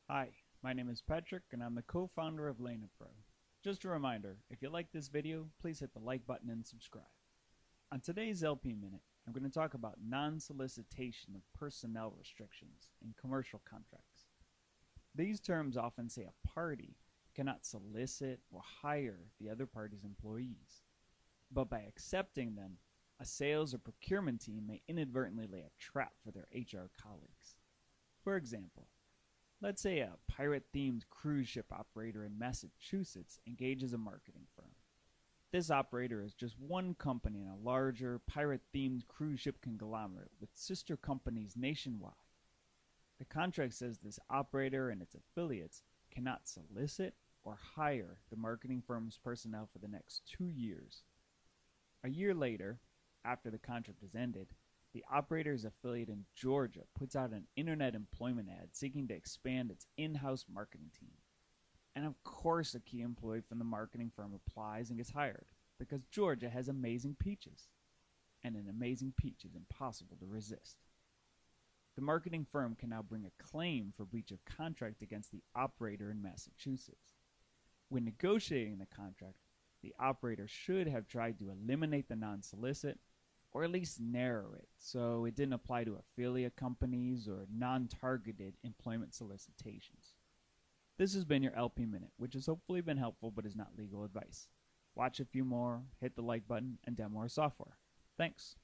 Hi, my name is Patrick and I'm the co-founder of LenaPro. Just a reminder, if you like this video, please hit the like button and subscribe. On today's LP Minute, I'm going to talk about non-solicitation of personnel restrictions in commercial contracts. These terms often say a party cannot solicit or hire the other party's employees, but by accepting them, a sales or procurement team may inadvertently lay a trap for their HR colleagues. For example, let's say a pirate-themed cruise ship operator in Massachusetts engages a marketing firm. This operator is just one company in a larger pirate-themed cruise ship conglomerate with sister companies nationwide. The contract says this operator and its affiliates cannot solicit or hire the marketing firm's personnel for the next 2 years. A year later, after the contract is ended, the operator's affiliate in Georgia puts out an internet employment ad seeking to expand its in-house marketing team. And of course a key employee from the marketing firm applies and gets hired, because Georgia has amazing peaches. And an amazing peach is impossible to resist. The marketing firm can now bring a claim for breach of contract against the operator in Massachusetts. When negotiating the contract, the operator should have tried to eliminate the non-solicit, or at least narrow it so it didn't apply to affiliate companies or non-targeted employment solicitations. This has been your LP Minute, which has hopefully been helpful but is not legal advice. Watch a few more, hit the like button, and download more software. Thanks.